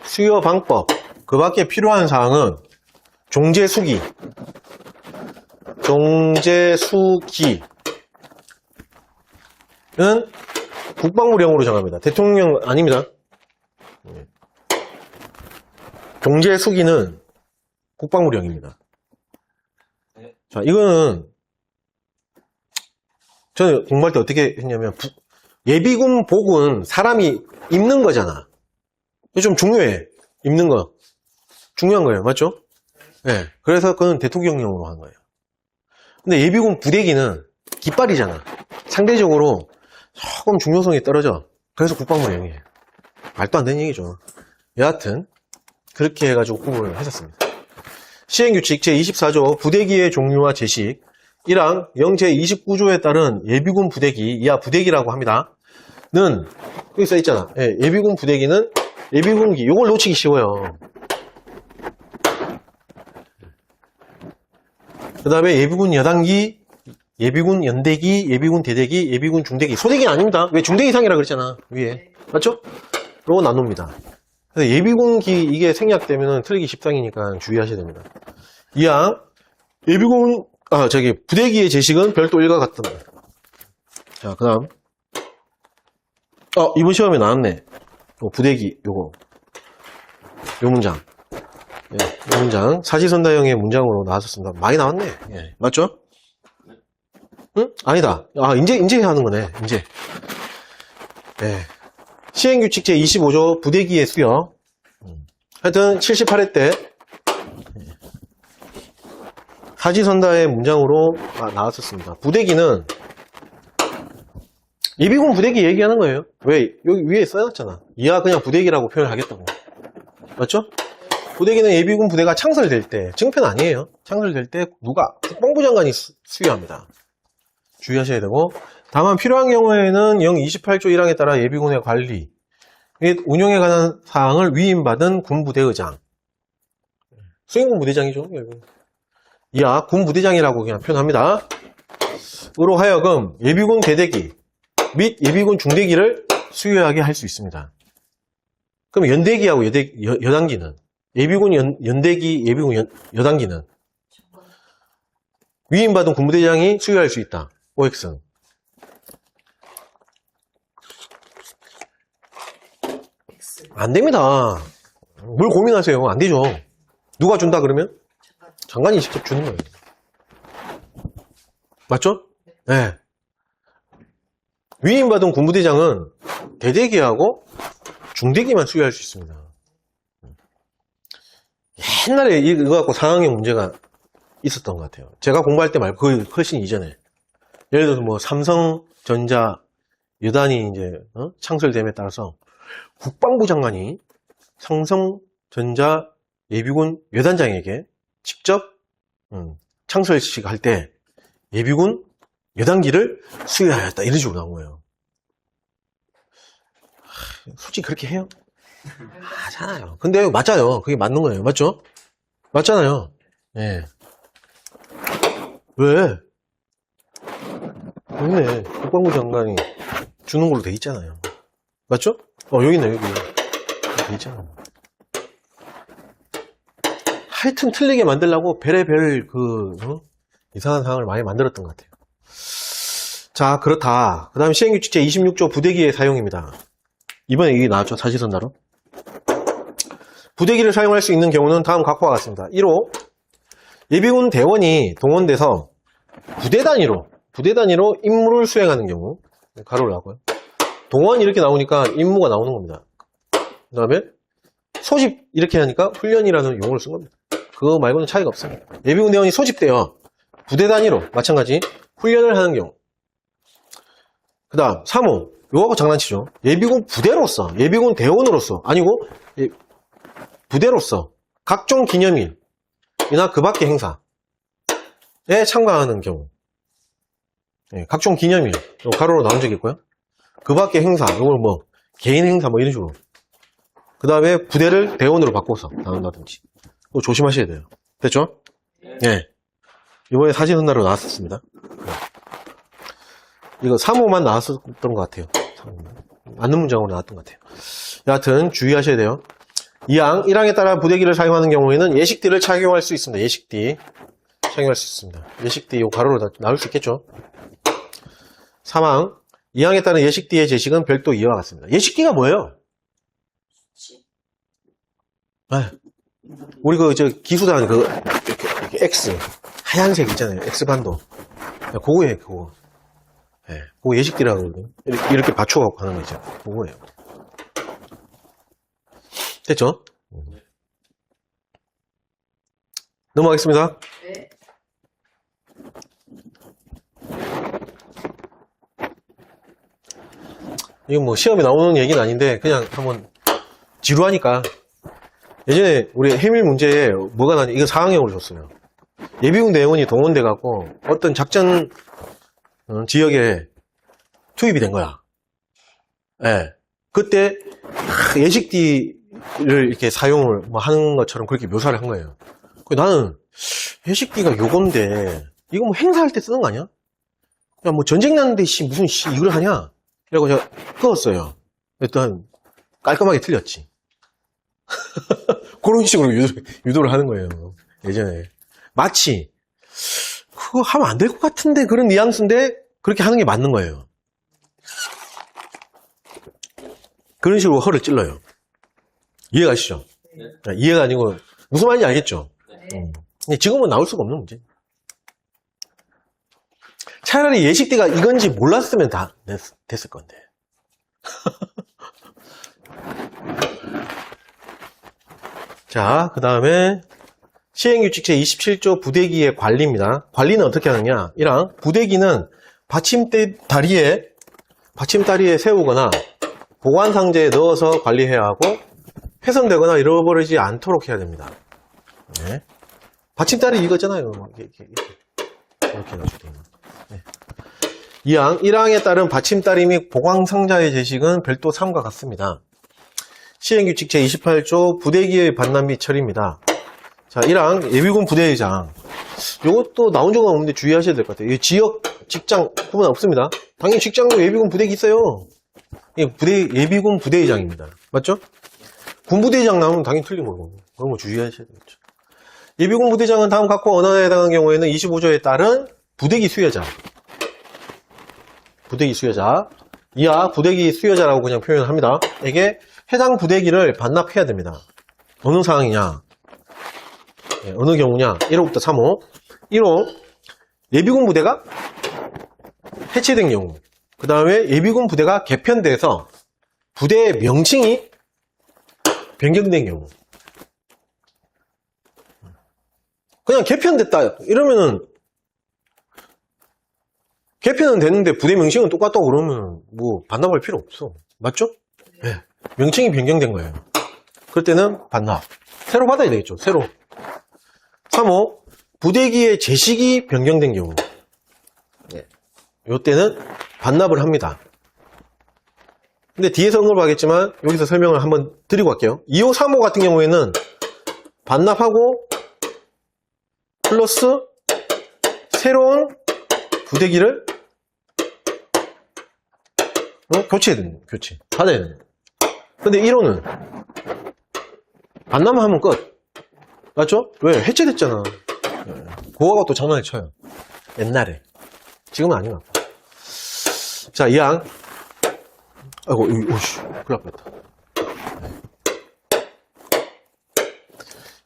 수여 방법, 그 밖에 필요한 사항은 종제수기는 국방부령으로 정합니다. 대통령 아닙니다. 종제수기는 국방부령입니다. 자, 이거는 저는 공부할 때 어떻게 했냐면 예비군 복은 사람이 입는 거잖아. 이거 좀 중요해. 입는 거 중요한 거예요. 맞죠? 네. 그래서 그건 대통령령으로 한 거예요. 근데 예비군 부대기는 깃발이잖아. 상대적으로 조금 중요성이 떨어져. 그래서 국방부령이에요. 말도 안 되는 얘기죠. 여하튼 그렇게 해가지고 구분을 했었습니다. 시행규칙 제24조 부대기의 종류와 제식 1항 영 제29조에 따른 예비군 부대기, 이하 부대기라고 합니다. 는 여기 써있잖아. 예, 예비군 부대기는 예비군기, 요걸 놓치기 쉬워요. 그 다음에 예비군 여단기, 예비군 연대기, 예비군 대대기, 예비군 중대기. 소대기는 아닙니다. 왜 중대 이상이라 그랬잖아 위에. 맞죠? 요거 나눕니다. 그래서 예비군기 이게 생략되면 틀리기 십상이니까 주의하셔야 됩니다. 이항 예비군 부대기의 제식은 별도 일과 같습니다. 자, 그 다음 이번 시험에 나왔네. 부대기 요 문장. 예, 이 문장 사지선다형의 문장으로 나왔었습니다. 많이 나왔네. 예, 맞죠? 응? 아니다. 이제 하는 거네. 이제. 예. 시행규칙 제25조 부대기의 수여. 하여튼 78회 때 사지선다의 문장으로 나왔었습니다. 부대기는 예비군 부대기 얘기하는 거예요. 왜? 여기 위에 써놨잖아. 이하 그냥 부대기라고 표현하겠다고. 맞죠? 부대기는 예비군 부대가 창설될 때, 증편 아니에요. 창설될 때 누가? 국방부 장관이 수여합니다. 주의하셔야 되고, 다만 필요한 경우에는 영 28조 1항에 따라 예비군의 관리 및 운영에 관한 사항을 위임받은 군부대의장, 수행군 부대장이죠. 이하 군부대장이라고 그냥 표현합니다. 으로 하여금 예비군 대대기 및 예비군 중대기를 수여하게 할 수 있습니다. 그럼 연대기하고 여단기는, 예비군 연대기, 예비군 여단기는 위임받은 군부대장이 수여할 수 있다. OX는. 안 됩니다. 뭘 고민하세요? 안 되죠. 누가 준다 그러면? 장관이 직접 주는 거예요. 맞죠? 네. 위임받은 군부대장은 대대기하고 중대기만 수여할 수 있습니다. 옛날에 이거 갖고 상황의 문제가 있었던 것 같아요. 제가 공부할 때 말고 그 훨씬 이전에. 예를 들어서 뭐 삼성전자 여단이 이제 창설됨에 따라서 국방부 장관이 삼성전자 예비군 여단장에게 직접 창설식 할 때 예비군 여단기를 수여하였다. 이런 식으로 나온 거예요. 솔직히 그렇게 해요? 하잖아요. 근데 맞아요. 그게 맞는 거예요. 맞죠? 맞잖아요. 예. 왜? 여기네. 국방부 장관이 주는 걸로 돼 있잖아요. 맞죠? 여기 있네, 여기. 돼 있잖아요. 하여튼 틀리게 만들려고 별의별 이상한 상황을 많이 만들었던 것 같아요. 자, 그렇다. 그 다음에 시행규칙 제26조 부대기의 사용입니다. 이번에 이게 나왔죠. 사지선다로. 부대기를 사용할 수 있는 경우는 다음 각과 같습니다. 1호 예비군 대원이 동원돼서 부대 단위로 임무를 수행하는 경우. 가로를 하고요. 동원 이렇게 나오니까 임무가 나오는 겁니다. 그 다음에 소집 이렇게 하니까 훈련이라는 용어를 쓴 겁니다. 그거 말고는 차이가 없습니다. 예비군 대원이 소집되어 부대 단위로 마찬가지 훈련을 하는 경우. 그 다음 3호 요거하고 장난치죠. 예비군 부대로서, 예비군 대원으로서 아니고 부대로서 각종 기념일이나 그 밖의 행사에 참가하는 경우. 각종 기념일 요 가로로 나온 적이 있고요. 그 밖의 행사, 이걸 뭐 개인 행사 뭐 이런 식으로. 그 다음에 부대를 대원으로 바꿔서 나온다든지. 그거 조심하셔야 돼요. 됐죠? 네. 이번에 사진 훗날로 나왔었습니다. 이거 3호만 나왔었던 것 같아요. 맞는 문장으로 나왔던 것 같아요. 여하튼 주의하셔야 돼요. 2항, 1항에 따라 부대기를 사용하는 경우에는 예식띠를 착용할 수 있습니다. 예식띠 착용할 수 있습니다. 예식띠 요 가로로 나올 수 있겠죠. 3항, 2항에 따른 예식띠의 제식은 별도 이와 같습니다. 예식띠가 뭐예요? 아, 우리 기수단 이렇게 X 하얀색 있잖아요. X반도. 그거예요, 그거. 예, 그거 예식띠라고 그러거든요. 이렇게 받쳐갖고 하는 거죠. 그거예요. 됐죠? 넘어가겠습니다. 네. 이건 뭐 시험에 나오는 얘기는 아닌데 그냥 한번 지루하니까 예전에 우리 해밀 문제에 뭐가 나냐 이거 4학년으로 줬어요. 예비군 대원이 동원돼 갖고 어떤 작전 지역에 투입이 된 거야. 예. 그때 예식띠를 이렇게 사용을 뭐 하는 것처럼 그렇게 묘사를 한 거예요. 나는 예식띠가 요건데 이거 뭐 행사할 때 쓰는 거 아니야? 그냥 뭐 전쟁 났는데 무슨 이걸 하냐? 이러고 제가 끄었어요. 일단 깔끔하게 틀렸지. 그런 식으로 유도를 하는 거예요. 예전에 마치 그거 하면 안 될 것 같은데 그런 뉘앙스인데 그렇게 하는 게 맞는 거예요. 그런 식으로 허를 찔러요. 이해가시죠? 네. 이해가 아니고 무슨 말인지 알겠죠? 네. 지금은 나올 수가 없는 문제. 차라리 예식띠가 이건지 몰랐으면 다 됐을 건데. 자, 그 다음에 시행규칙 제27조 부대기의 관리입니다. 관리는 어떻게 하느냐? 1항 부대기는 받침다리에 세우거나 보관상자에 넣어서 관리해야 하고 훼손되거나 잃어버리지 않도록 해야 됩니다. 네. 받침다리 이거잖아요. 이렇게 해가지고 되는. 네. 2항 1항에 따른 받침다리 및 보관상자의 제식은 별도 사항과 같습니다. 시행규칙 제28조 부대기의 반납 및 처리입니다. 자, 1항 예비군 부대의장. 이것도 나온 적은 없는데 주의하셔야 될 것 같아요. 이 지역, 직장 구분 없습니다. 당연히 직장도 예비군 부대기 있어요. 예비군 부대의장입니다. 맞죠? 군부대의장 나오면 당연히 틀린 거고. 그런 거 주의하셔야 되겠죠. 예비군 부대장은 다음 각호 언어에 해당하는 경우에는 25조에 따른 부대기 수여자. 이하 부대기 수여자라고 그냥 표현을 합니다. 에게 해당 부대기를 반납해야 됩니다. 어느 상황이냐? 네, 어느 경우냐? 1호부터 3호. 1호 예비군 부대가 해체된 경우. 그 다음에 예비군 부대가 개편돼서 부대의 명칭이 변경된 경우. 그냥 개편됐다 이러면은 개편은 됐는데 부대 명칭은 똑같다고 그러면 뭐 반납할 필요 없어. 맞죠? 네. 명칭이 변경된 거예요. 그럴 때는 반납. 새로 받아야 되겠죠. 새로. 3호 부대기의 제식이 변경된 경우. 네. 이때는 반납을 합니다. 근데 뒤에서 언급하겠지만 여기서 설명을 한번 드리고 갈게요. 2호, 3호 같은 경우에는 반납하고 플러스 새로운 부대기를 교체해야 됩니다. 교체. 받아야 됩니다. 근데 1호는 반납만 하면 끝. 맞죠? 왜? 해체됐잖아. 그거가 또 장난을 쳐요. 옛날에. 지금은 아닌 것 같아. 자, 2항. 아이고, 오씨. 큰일 날 뻔했다.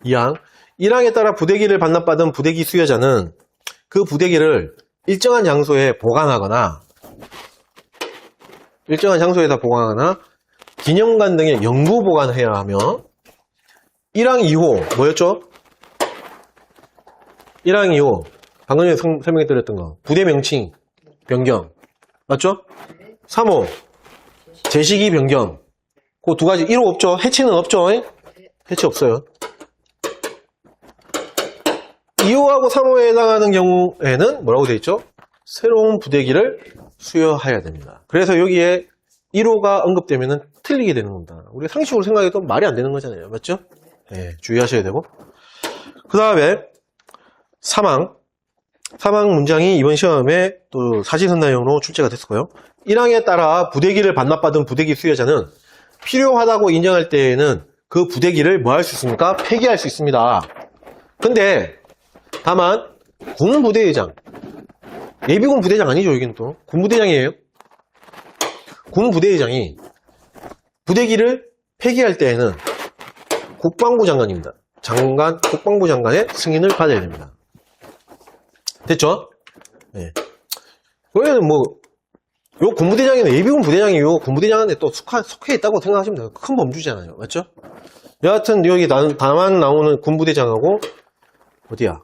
2항. 1항에 따라 부대기를 반납받은 부대기 수여자는 그 부대기를 일정한 장소에 보관하거나 기념관 등에 영구 보관해야 하며 1항 2호 뭐였죠? 1항 2호 방금 전에 설명해 드렸던 거 부대 명칭 변경 맞죠? 3호 제식이 변경 그 두 가지 1호 없죠? 해체는 없죠? 해체 없어요. 2호하고 3호에 해당하는 경우에는 뭐라고 되어 있죠? 새로운 부대기를 수여해야 됩니다. 그래서 여기에 1호가 언급되면 틀리게 되는 겁니다. 우리가 상식으로 생각해도 말이 안 되는 거잖아요. 맞죠? 네, 주의하셔야 되고. 그 다음에 3항 사망 문장이 이번 시험에 또 사지선다형으로 출제가 됐었고요. 1항에 따라 부대기를 반납받은 부대기 수여자는 필요하다고 인정할 때에는 그 부대기를 뭐 할 수 있습니까? 폐기할 수 있습니다. 근데 다만 군부대장, 예비군 부대장 아니죠. 여기는 또 군부대장이에요. 군부대장이 부대기를 폐기할 때에는 국방부 장관입니다. 국방부 장관의 승인을 받아야 됩니다. 됐죠? 네. 그러면 뭐, 요 군부대장이나 예비군 부대장이 요 군부대장한테 또 속해 있다고 생각하시면 돼요. 큰 범주잖아요. 맞죠? 여하튼 여기 다만 나오는 군부대장하고, 어디야?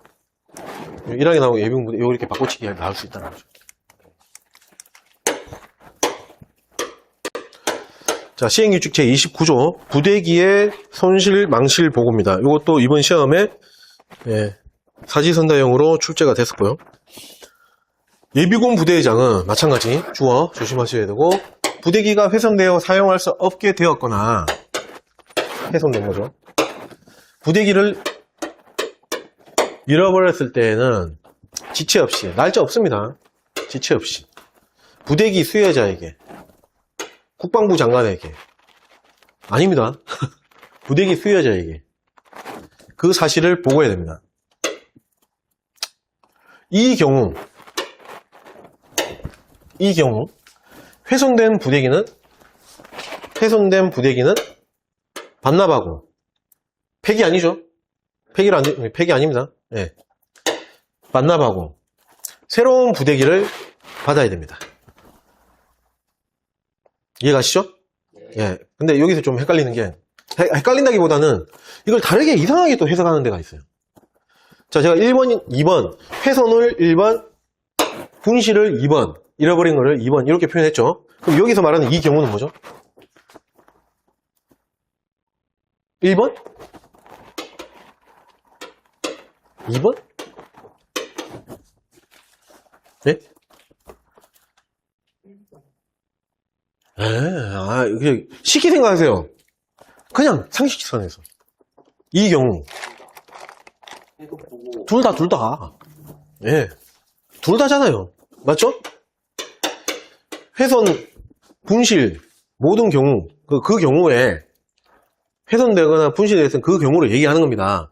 1항에 나오고 예비군 부대, 요 이렇게 바꿔치기 나올 수 있다는 거죠. 자, 시행규칙 제29조, 부대기의 손실, 망실 보고입니다. 이것도 이번 시험에, 예, 사지선다형으로 출제가 됐었고요. 예비군 부대장은 마찬가지 주어 조심하셔야 되고, 부대기가 훼손되어 사용할 수 없게 되었거나 훼손된 거죠. 부대기를 잃어버렸을 때에는 지체 없이, 날짜 없습니다. 지체 없이 부대기 수여자에게, 국방부 장관에게, 아닙니다. 부대기 수여자에게 그 사실을 보고해야 됩니다. 이 경우 훼손된 부대기는 반납하고, 폐기 아니죠? 폐기 아닙니다. 네. 반납하고 새로운 부대기를 받아야 됩니다. 이해가시죠? 예. 근데 여기서 좀 헷갈리는 게, 헷갈린다기보다는 이걸 다르게 이상하게 또 해석하는 데가 있어요. 자, 제가 1번, 2번, 훼손을 1번, 분실을 2번, 잃어버린 거를 2번 이렇게 표현했죠. 그럼 여기서 말하는 이 경우는 뭐죠? 1번? 2번? 네? 그냥 쉽게 생각하세요. 그냥 상식선에서. 이 경우. 둘 다. 예. 둘 다잖아요. 맞죠? 훼손, 분실, 모든 경우, 그 경우에 훼손되거나 분실됐을 그 경우를 얘기하는 겁니다.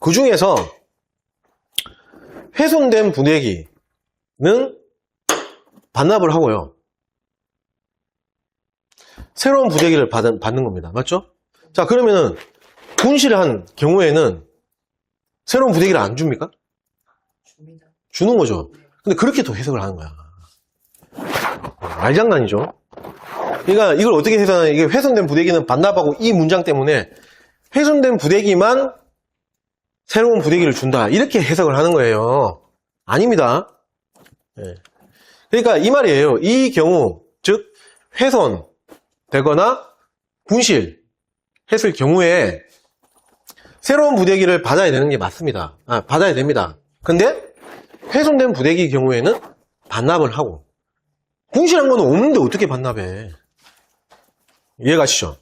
그 중에서 훼손된 부대기는 반납을 하고요. 새로운 부대기를 받는 겁니다. 맞죠? 자, 그러면은 분실을 한 경우에는 새로운 부대기를 안 줍니까? 주는 거죠. 근데 그렇게 또 해석을 하는 거야. 말장난이죠. 그러니까 이걸 어떻게 해석하냐. 이게 훼손된 부대기는 반납하고, 이 문장 때문에 훼손된 부대기만 새로운 부대기를 준다, 이렇게 해석을 하는 거예요. 아닙니다. 네. 그러니까 이 말이에요. 이 경우, 즉 훼손되거나 분실했을 경우에 새로운 부대기를 받아야 되는 게 맞습니다. 받아야 됩니다. 근데 훼손된 부대기 경우에는 반납을 하고, 분실한 거는 없는데 어떻게 반납해? 이해가시죠?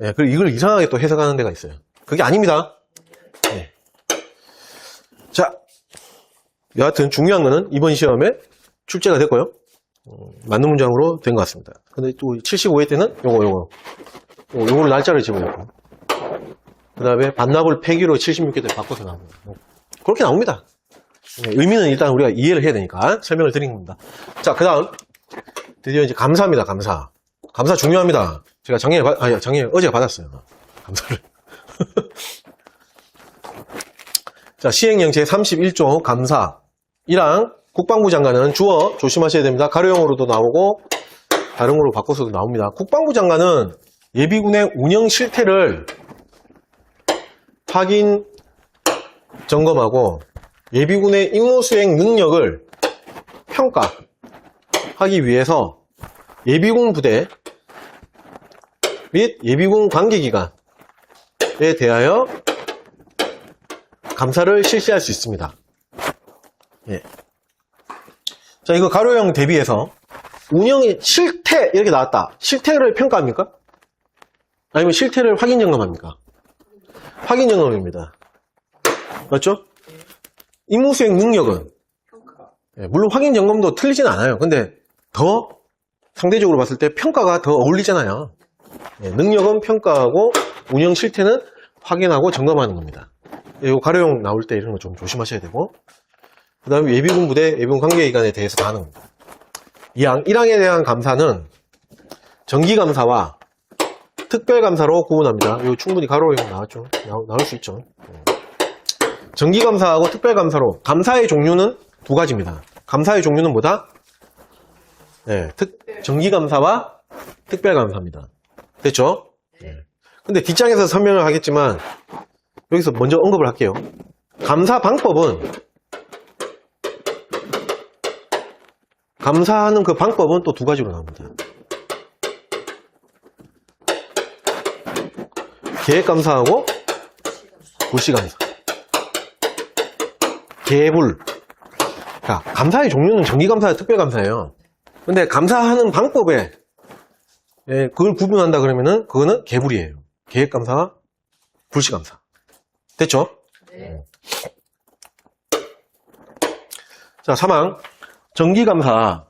네, 그리고 이걸 이상하게 또 해석하는 데가 있어요. 그게 아닙니다. 네. 자, 여하튼 중요한 거는 이번 시험에 출제가 됐고요. 맞는 문장으로 된 것 같습니다. 근데 또 75회 때는 요거를 날짜를 집어넣고, 그 다음에 반납을 폐기로 76회 때 바꿔서 나옵니다. 그렇게 나옵니다. 네, 의미는 일단 우리가 이해를 해야 되니까 설명을 드린 겁니다. 자, 그 다음 드디어 이제 감사입니다. 감사 중요합니다. 제가 어제 받았어요. 감사를. 자, 시행령 제31조 감사 1항 국방부 장관은 주어 조심하셔야 됩니다. 가로형으로도 나오고 다른 거로 바꿔서도 나옵니다. 국방부 장관은 예비군의 운영 실태를 확인, 점검하고 예비군의 임무 수행 능력을 평가하기 위해서 예비군 부대 및 예비군 관계기관에 대하여 감사를 실시할 수 있습니다. 예. 자, 이거 가로형 대비해서 운영의 실태 이렇게 나왔다. 실태를 평가합니까? 아니면 실태를 확인 점검합니까? 확인 점검입니다. 맞죠? 임무 수행 능력은 예, 물론 확인 점검도 틀리진 않아요. 근데 더 상대적으로 봤을 때 평가가 더 어울리잖아요. 예, 능력은 평가하고 운영 실태는 확인하고 점검하는 겁니다. 이 가로용 나올 때 이런 거 좀 조심하셔야 되고, 그 다음에 예비군 부대, 예비군 관계기관에 대해서 다 하는 겁니다. 1항에 대한 감사는 정기감사와 특별감사로 구분합니다. 이거 충분히 가로용 나왔죠. 나올 수 있죠. 정기감사하고 특별감사로, 감사의 종류는 두 가지입니다. 감사의 종류는 뭐다? 네, 정기감사와 특별감사입니다. 됐죠? 네. 근데 뒷장에서 설명을 하겠지만 여기서 먼저 언급을 할게요. 감사 방법은, 감사하는 그 방법은 또 두 가지로 나옵니다. 계획감사하고 불시감사. 계불. 자, 감사의 종류는 정기감사와 특별감사예요. 근데 감사하는 방법에 그걸 구분한다 그러면은 그거는 계불이에요. 계획감사와 불시감사. 됐죠? 네. 자, 3항. 정기감사.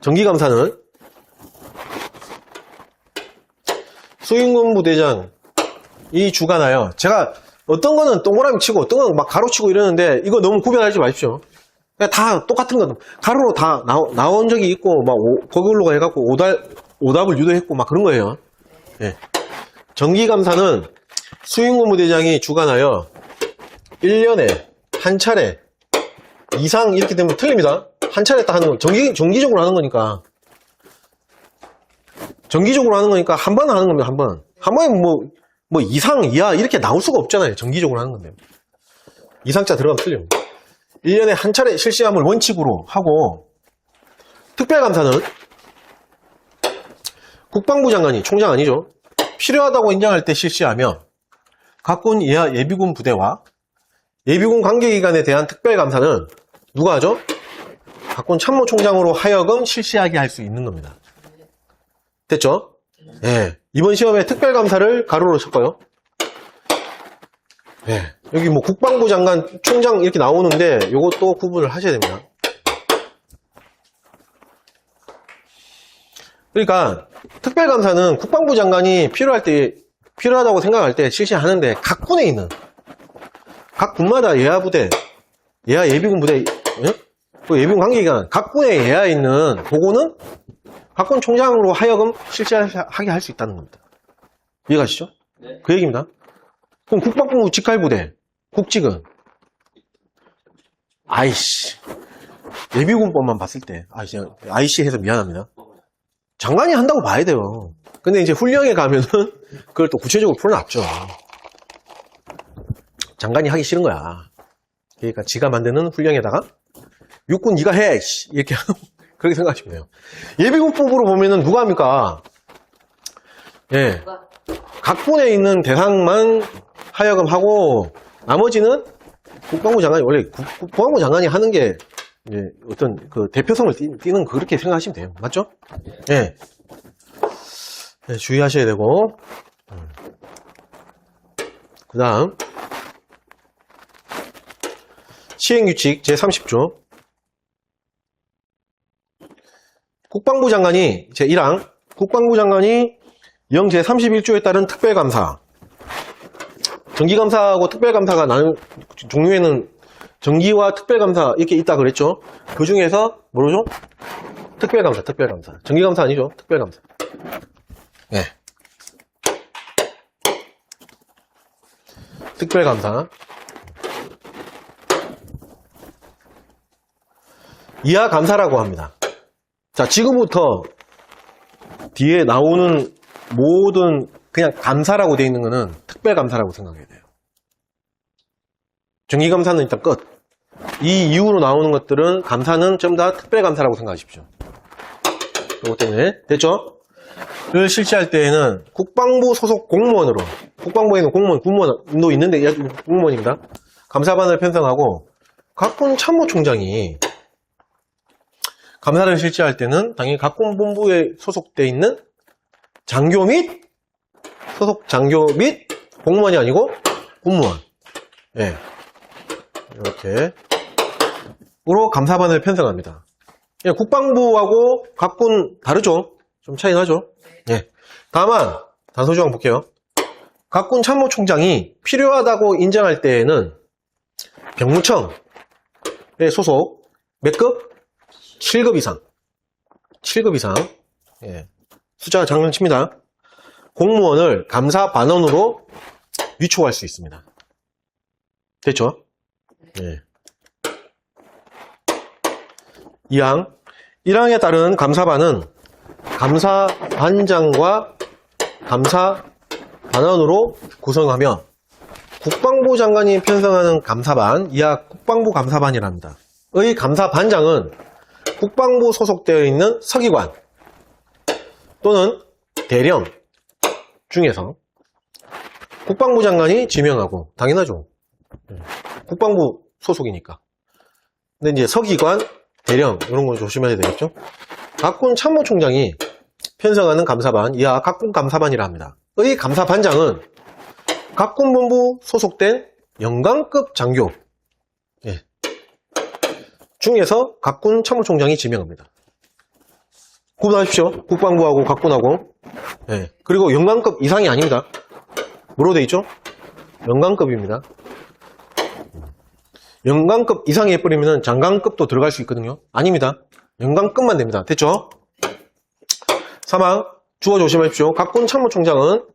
정기감사는 수행군 부대장이 주관하여, 제가 어떤 거는 동그라미 치고 어떤 거는 막 가로 치고 이러는데 이거 너무 구별하지 마십시오. 그냥 다 똑같은 거, 가로로 다 나온 적이 있고, 막 거기로 해갖고 오답을 유도했고 막 그런 거예요. 예. 정기감사는 수행군 부대장이 주관하여 1년에 한 차례 이상 이렇게 되면 틀립니다. 한 차례 딱 하는 거, 정기적으로 하는 거니까. 정기적으로 하는 거니까 한 번 하는 겁니다. 한 번. 한 번에 뭐 이상, 이하 이렇게 나올 수가 없잖아요. 정기적으로 하는 건데. 이상자 들어가면 틀립니다. 1년에 한 차례 실시함을 원칙으로 하고, 특별감사는 국방부 장관이, 총장 아니죠. 필요하다고 인정할 때 실시하며 각군 이하 예비군 부대와 예비군 관계기관에 대한 특별감사는 누가 하죠? 각군 참모총장으로 하여금 실시하게 할 수 있는 겁니다. 됐죠? 네. 이번 시험에 특별감사를 가로로 쳤고요. 네. 여기 뭐 국방부 장관, 총장 이렇게 나오는데 요것도 구분을 하셔야 됩니다. 그러니까 특별감사는 국방부 장관이 필요하다고 생각할 때 실시하는데 각 군에 있는, 각 군마다 예하 부대, 예하 예비군 부대, 예? 또 예비군 관계기관, 각 군에 예하 있는 그거는 각군 총장으로 하여금 실시하게 할 수 있다는 겁니다. 이해가시죠? 네. 그 얘기입니다. 그럼 국방부 직할부대, 국직은 아이씨, 예비군법만 봤을 때 아이씨 해서 미안합니다. 장관이 한다고 봐야 돼요. 근데 이제 훈령에 가면은 그걸 또 구체적으로 풀어놨죠. 장관이 하기 싫은 거야. 그러니까 지가 만드는 훈령에다가 육군 네가 해! 이렇게 그렇게 생각하시면 돼요. 예비군법으로 보면은 누가 합니까? 예. 각군에 있는 대상만 하여금 하고 나머지는 국방부 장관이, 원래 국방부 장관이 하는 게 어떤 그 대표성을 띠는 그렇게 생각하시면 돼요. 맞죠? 예. 네, 주의하셔야 되고. 그 다음 시행규칙 제30조. 국방부 장관이 제1항 국방부 장관이 영 제31조에 따른 특별감사, 정기감사하고 특별감사가 나는 종류에는 정기와 특별감사 이렇게 있다 그랬죠. 그 중에서 뭐죠? 특별감사. 정기감사 아니죠? 특별감사. 네. 특별감사. 이하 감사라고 합니다. 자, 지금부터 뒤에 나오는 모든 그냥 감사라고 되어 있는 거는 특별감사라고 생각해야 돼요. 정기감사는 일단 끝. 이 이후로 나오는 것들은, 감사는 전부 다 특별감사라고 생각하십시오. 이것 때문에. 됐죠? 를 실시할 때에는 국방부 소속 공무원으로, 국방부에 있는 공무원, 군무원도 있는데 공무원입니다. 감사반을 편성하고 각군 참모총장이 감사를 실시할 때는 당연히 각군 본부에 소속되어 있는 장교 및 소속 장교 및 공무원이 아니고 군무원. 예. 이렇게 감사반을 편성합니다. 예, 국방부하고 각군 다르죠? 좀 차이 나죠? 예. 다만, 단서조항 볼게요. 각군 참모총장이 필요하다고 인정할 때에는 병무청에 소속 몇 급? 7급 이상. 7급 이상. 예. 숫자가 장난칩니다. 공무원을 감사 반원으로 위촉할 수 있습니다. 됐죠? 예. 2항. 1항에 따른 감사반은 감사반장과 감사반원으로 구성하며 국방부 장관이 편성하는 감사반, 이하 국방부 감사반이랍니다. 의 감사반장은 국방부 소속되어 있는 서기관 또는 대령 중에서 국방부 장관이 지명하고, 당연하죠. 국방부 소속이니까. 근데 이제 서기관, 대령 이런 거 조심해야 되겠죠. 각군 참모총장이 편성하는 감사반, 이하 각군 감사반이라 합니다. 의 감사반장은 각군본부 소속된 영관급 장교 중에서 각군 참모총장이 지명합니다. 구분하십시오. 국방부하고 각군하고. 예. 그리고 영관급 이상이 아닙니다. 뭐로 돼 있죠? 영관급입니다. 영관급 이상에 뿌리면 장관급도 들어갈 수 있거든요. 아닙니다. 영관급만 됩니다. 됐죠? 3항 주어 조심하십시오. 각군 참모총장은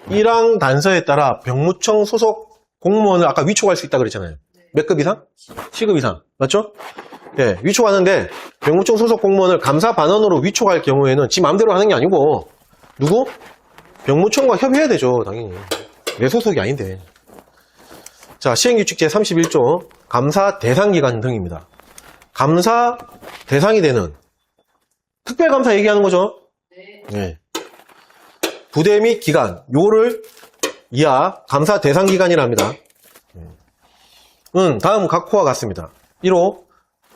1항 단서에 따라 병무청 소속 공무원을 아까 위촉할 수 있다 그랬잖아요. 몇 급 이상? 7급 이상. 맞죠? 예, 위촉하는데 병무청 소속 공무원을 감사반원으로 위촉할 경우에는 지 마음대로 하는 게 아니고 누구? 병무청과 협의해야 되죠. 당연히. 내 소속이 아닌데. 자, 시행규칙 제31조 감사 대상기관 등입니다. 감사 대상이 되는 특별감사 얘기하는 거죠. 네. 부대 및 기관 요를 이하 감사 대상기관이라 합니다. 다음 각호와 같습니다. 1호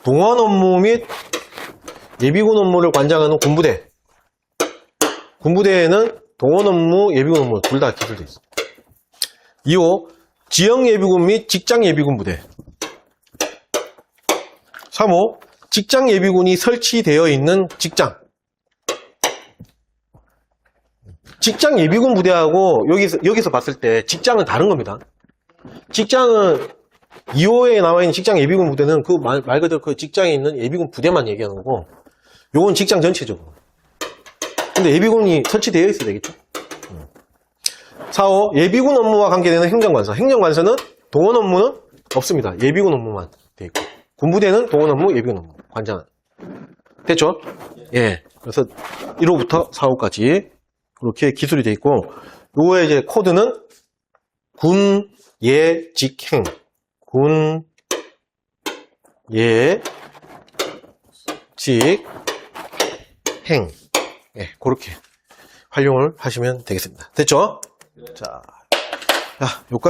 동원 업무 및 예비군 업무를 관장하는 군부대. 군부대에는 동원 업무, 예비군 업무 둘 다 기술되어 있습니다. 2호 지역 예비군 및 직장 예비군 부대. 3호 직장 예비군이 설치되어 있는 직장. 직장 예비군 부대하고 여기서 봤을 때 직장은 다른 겁니다. 직장은 2호에 나와 있는 직장 예비군 부대는 그 말 그대로 그 직장에 있는 예비군 부대만 얘기하는 거고, 요건 직장 전체적으로. 근데 예비군이 설치되어 있어야 되겠죠. 4호 예비군 업무와 관계되는 행정관서. 행정관서는 동원 업무는 없습니다. 예비군 업무만 되어 있고, 군부대는 동원 업무, 예비군 업무 관장. 됐죠? 예. 그래서 1호부터 4호까지 이렇게 기술이 되어 있고, 요거의 이제 코드는 군, 예, 직, 행. 군, 예, 직, 행. 예, 그렇게 활용을 하시면 되겠습니다. 됐죠? 자, 여기까지.